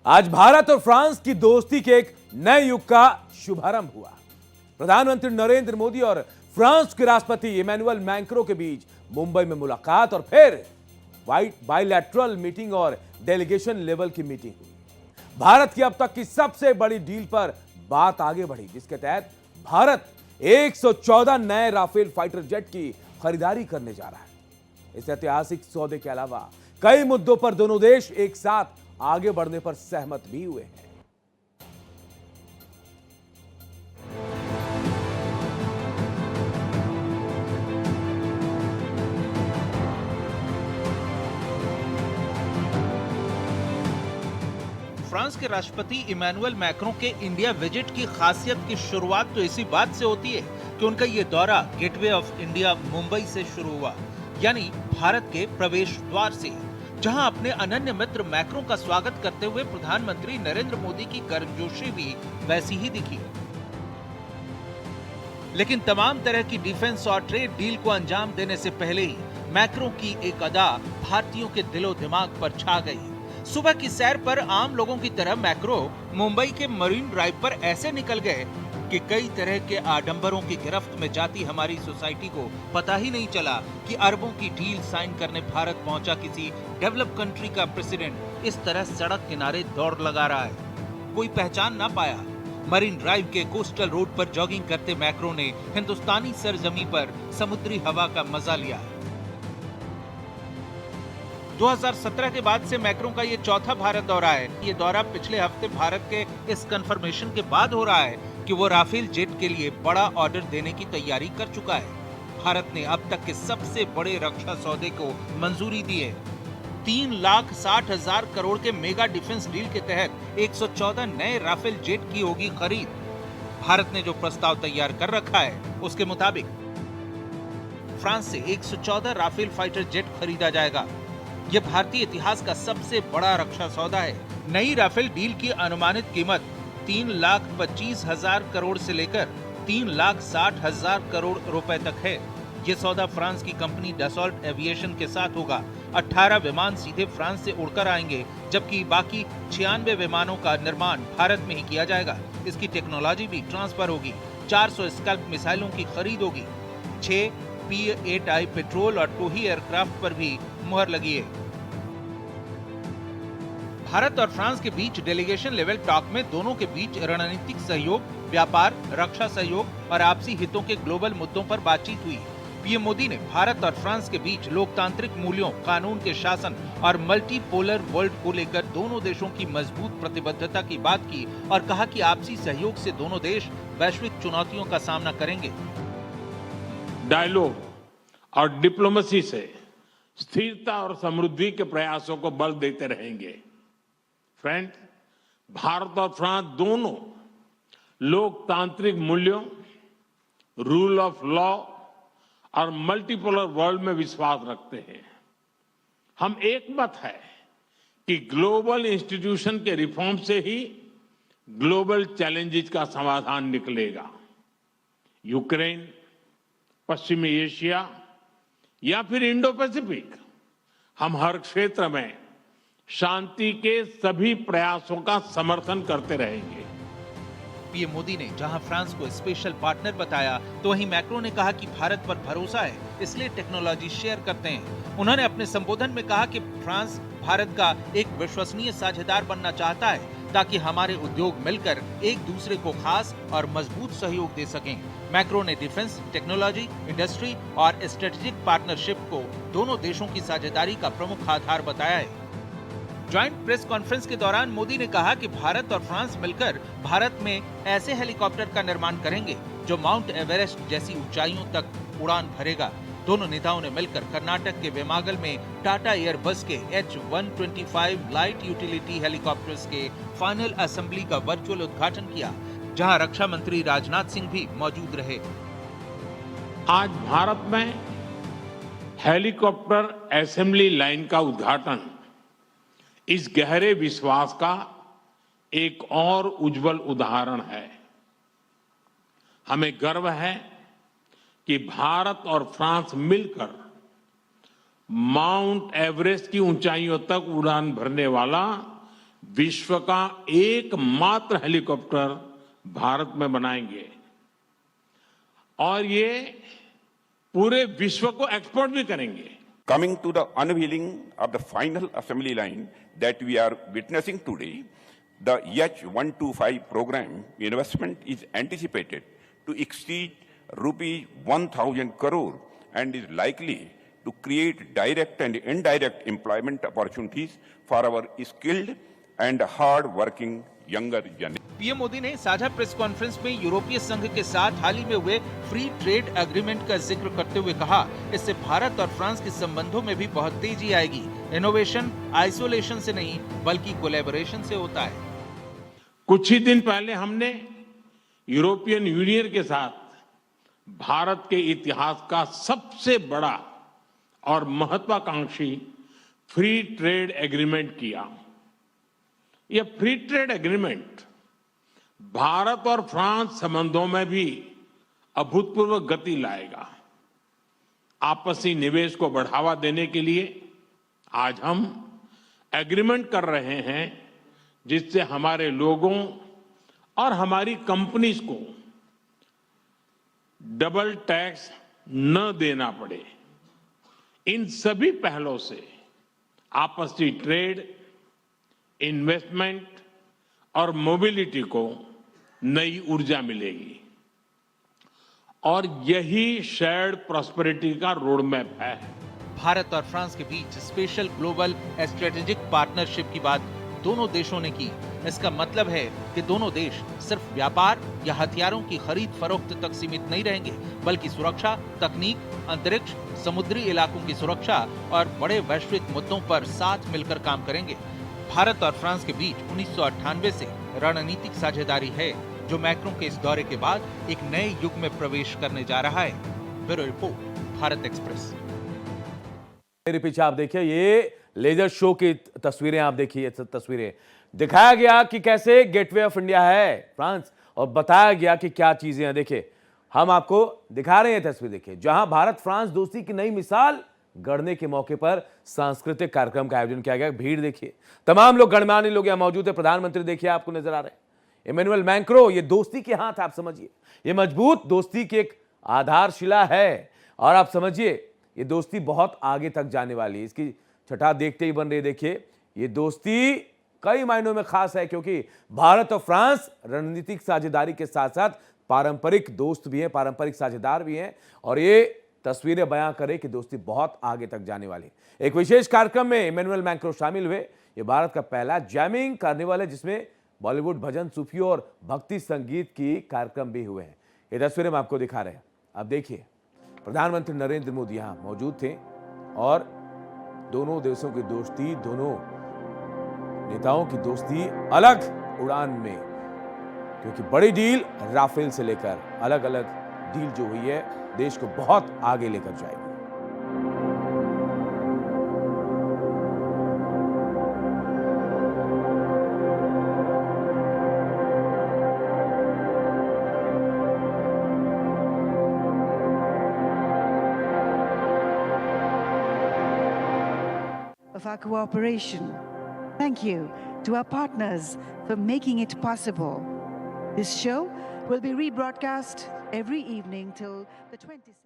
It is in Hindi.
आज भारत और फ्रांस की दोस्ती के एक नए युग का शुभारंभ हुआ। प्रधानमंत्री नरेंद्र मोदी और फ्रांस के राष्ट्रपति इमैनुअल मैक्रों के बीच मुंबई में मुलाकात और फिर बाइलैटरल मीटिंग और डेलीगेशन लेवल की मीटिंग हुई। भारत की अब तक की सबसे बड़ी डील पर बात आगे बढ़ी, जिसके तहत भारत 114 नए राफेल फाइटर जेट की खरीदारी करने जा रहा है। इस ऐतिहासिक सौदे के अलावा कई मुद्दों पर दोनों देश एक साथ आगे बढ़ने पर सहमत भी हुए हैं। फ्रांस के राष्ट्रपति इमैनुअल मैक्रों के इंडिया विजिट की खासियत की शुरुआत तो इसी बात से होती है कि उनका ये दौरा गेटवे ऑफ इंडिया मुंबई से शुरू हुआ, यानी भारत के प्रवेश द्वार से, जहां अपने अनन्य मित्र मैक्रों का स्वागत करते हुए प्रधानमंत्री नरेंद्र मोदी की गर्मजोशी भी वैसी ही दिखी। लेकिन तमाम तरह की डिफेंस और ट्रेड डील को अंजाम देने से पहले ही मैक्रों की एक अदा भारतीयों के दिलो दिमाग पर छा गई। सुबह की सैर पर आम लोगों की तरह मैक्रो मुंबई के मरीन ड्राइव पर ऐसे निकल गए कि कई तरह के आडंबरों की गिरफ्त में जाती हमारी सोसाइटी को पता ही नहीं चला कि अरबों की डील साइन करने भारत पहुंचा किसी डेवलप कंट्री का प्रेसिडेंट इस तरह सड़क किनारे दौड़ लगा रहा है। कोई पहचान ना पाया। मरीन ड्राइव के कोस्टल रोड पर जॉगिंग करते मैक्रो ने हिंदुस्तानी सरजमी पर समुद्री हवा का मजा लिया। 2017 के बाद से मैक्रों का ये चौथा भारत दौरा है। ये दौरा पिछले हफ्ते भारत के इस कंफर्मेशन के बाद हो रहा है कि वो राफेल जेट के लिए बड़ा ऑर्डर देने की तैयारी कर चुका है। भारत ने अब तक के सबसे बड़े रक्षा सौदे को मंजूरी दी है। 3,60,000 करोड़ के मेगा डिफेंस डील के तहत 114 नए राफेल जेट की होगी खरीद। भारत ने जो प्रस्ताव तैयार कर रखा है उसके मुताबिक फ्रांस से 114 राफेल फाइटर जेट खरीदा जाएगा। यह भारतीय इतिहास का सबसे बड़ा रक्षा सौदा है। नई राफेल डील की अनुमानित कीमत 3,25,000 करोड़ से लेकर 3,60,000 करोड़ रुपए तक है। ये सौदा फ्रांस की कंपनी डसॉल्ट एविएशन के साथ होगा। 18 विमान सीधे फ्रांस से उड़कर आएंगे, जबकि बाकी 96 विमानों का निर्माण भारत में ही किया जाएगा। इसकी टेक्नोलॉजी भी ट्रांसफर होगी। 400 स्कल्प मिसाइलों की खरीद होगी। 6 P-8I पेट्रोल और टोही एयरक्राफ्ट पर भी मुहर लगी है। भारत और फ्रांस के बीच डेलीगेशन लेवल टॉक में दोनों के बीच रणनीतिक सहयोग, व्यापार, रक्षा सहयोग और आपसी हितों के ग्लोबल मुद्दों पर बातचीत हुई। पीएम मोदी ने भारत और फ्रांस के बीच लोकतांत्रिक मूल्यों, कानून के शासन और मल्टीपोलर वर्ल्ड को लेकर दोनों देशों की मजबूत प्रतिबद्धता की बात की और कहा कि आपसी सहयोग से दोनों देश वैश्विक चुनौतियों का सामना करेंगे। डायलॉग और डिप्लोमेसी से स्थिरता और समृद्धि के प्रयासों को बल देते रहेंगे। फ्रेंड, भारत और फ्रांस दोनों लोकतांत्रिक मूल्यों, रूल ऑफ लॉ और मल्टीपोलर वर्ल्ड में विश्वास रखते हैं। हम एक मत है कि ग्लोबल इंस्टीट्यूशन के रिफॉर्म से ही ग्लोबल चैलेंजेस का समाधान निकलेगा। यूक्रेन, पश्चिमी एशिया या फिर इंडो पैसिफिक, हम हर क्षेत्र में शांति के सभी प्रयासों का समर्थन करते रहेंगे। पीएम मोदी ने जहां फ्रांस को स्पेशल पार्टनर बताया, तो वहीं मैक्रो ने कहा कि भारत पर भरोसा है, इसलिए टेक्नोलॉजी शेयर करते हैं। उन्होंने अपने संबोधन में कहा कि फ्रांस भारत का एक विश्वसनीय साझेदार बनना चाहता है, ताकि हमारे उद्योग मिलकर एक दूसरे को खास और मजबूत सहयोग दे सकें। मैक्रो ने डिफेंस, टेक्नोलॉजी, इंडस्ट्री और स्ट्रेटेजिक पार्टनरशिप को दोनों देशों की साझेदारी का प्रमुख आधार बताया है। ज्वाइंट प्रेस कॉन्फ्रेंस के दौरान मोदी ने कहा कि भारत और फ्रांस मिलकर भारत में ऐसे हेलीकॉप्टर का निर्माण करेंगे जो माउंट एवरेस्ट जैसी ऊंचाइयों तक उड़ान भरेगा। दोनों नेताओं ने मिलकर कर्नाटक के वेमागल में टाटा एयरबस के H-125 लाइट यूटिलिटी हेलीकॉप्टर्स के फाइनल असेंबली का वर्चुअल उद्घाटन किया, जहां रक्षा मंत्री राजनाथ सिंह भी मौजूद रहे। आज भारत में हेलीकॉप्टर असेंबली लाइन का उद्घाटन इस गहरे विश्वास का एक और उज्जवल उदाहरण है। हमें गर्व है कि भारत और फ्रांस मिलकर माउंट एवरेस्ट की ऊंचाइयों तक उड़ान भरने वाला विश्व का एकमात्र हेलीकॉप्टर भारत में बनाएंगे और ये पूरे विश्व को एक्सपोर्ट भी करेंगे। Coming to the unveiling of the final assembly line that we are witnessing today, the H-125 program investment is anticipated to exceed rupees 1,000 crore and is likely to create direct and indirect employment opportunities for our skilled and hard-working younger generation. PM Modi ने साझा प्रेस कॉन्फ्रेंस में यूरोपीय संघ के साथ हाल ही में हुए फ्री ट्रेड एग्रीमेंट का जिक्र करते हुए कहा, इससे भारत और फ्रांस के संबंधों में भी बहुत तेजी आएगी। इनोवेशन आइसोलेशन से नहीं बल्कि कोलैबोरेशन से होता है। कुछ ही दिन पहले हमने यूरोपियन यूनियन के साथ भारत के इतिहास का सबसे बड़ा और महत्वाकांक्षी फ्री ट्रेड एग्रीमेंट किया। यह फ्री ट्रेड एग्रीमेंट भारत और फ्रांस संबंधों में भी अभूतपूर्व गति लाएगा। आपसी निवेश को बढ़ावा देने के लिए आज हम एग्रीमेंट कर रहे हैं जिससे हमारे लोगों और हमारी कंपनीज को डबल टैक्स न देना पड़े। इन सभी पहलों से आपसी ट्रेड, इन्वेस्टमेंट और मोबिलिटी को नई ऊर्जा मिलेगी और यही शेयर्ड प्रॉस्पेरिटी का रोड मैप है। भारत और फ्रांस के बीच स्पेशल ग्लोबल स्ट्रेटेजिक पार्टनरशिप की बात दोनों देशों ने की। इसका मतलब है कि दोनों देश सिर्फ व्यापार या हथियारों की खरीद फरोख्त तक सीमित नहीं रहेंगे, बल्कि सुरक्षा, तकनीक, अंतरिक्ष, समुद्री इलाकों की सुरक्षा और बड़े वैश्विक मुद्दों पर साथ मिलकर काम करेंगे। भारत और फ्रांस के बीच 1998 से रणनीतिक साझेदारी है, जो मैक्रों के इस दौरे के बाद एक नए युग में प्रवेश करने जा रहा है। Bureau report, Bharat express. मेरे पीछे आप देखिए, ये लेजर शो की तस्वीरें आप देखिए। ये तस्वीरें दिखाया गया कि कैसे गेटवे ऑफ इंडिया है फ्रांस, और बताया गया कि क्या चीजें हैं। देखिए, हम आपको दिखा रहे हैं तस्वीर। देखिए, जहां भारत फ्रांस दोस्ती की नई मिसाल गढ़ने के मौके पर सांस्कृतिक कार्यक्रम का आयोजन किया गया। भीड़ देखिए, तमाम लोग, गणमान्य लोग यहां मौजूद है। प्रधानमंत्री देखिए आपको नजर आ रहे हैं, इमैनुअल मैक्रों। ये दोस्ती के हाथ, आप समझिए, ये मजबूत दोस्ती की एक आधारशिला है। और आप समझिए, ये दोस्ती बहुत आगे तक जाने वाली है। इसकी छठा देखते ही बन रही। देखिए, ये दोस्ती कई मायनों में खास है, क्योंकि भारत और फ्रांस रणनीतिक साझेदारी के साथ साथ पारंपरिक दोस्त भी हैं, पारंपरिक साझेदार भी हैं। और ये तस्वीरें बयां करें कि दोस्ती बहुत आगे तक जाने वाली। एक विशेष कार्यक्रम में इमैनुअल मैक्रों शामिल हुए। ये भारत का पहला जैमिंग कार्निवल है, जिसमें बॉलीवुड, भजन, सूफी और भक्ति संगीत की कार्यक्रम भी हुए हैं। ये तस्वीरें हम आपको दिखा रहे हैं। अब देखिए, प्रधानमंत्री नरेंद्र मोदी यहां मौजूद थे और दोनों देशों की दोस्ती, दोनों नेताओं की दोस्ती अलग उड़ान में, क्योंकि बड़ी डील राफेल से लेकर अलग अलग डील जो हुई है, देश को बहुत आगे लेकर जाएगी। Of our cooperation. Thank you to our partners for making it possible. This show will be rebroadcast every evening till the 22nd.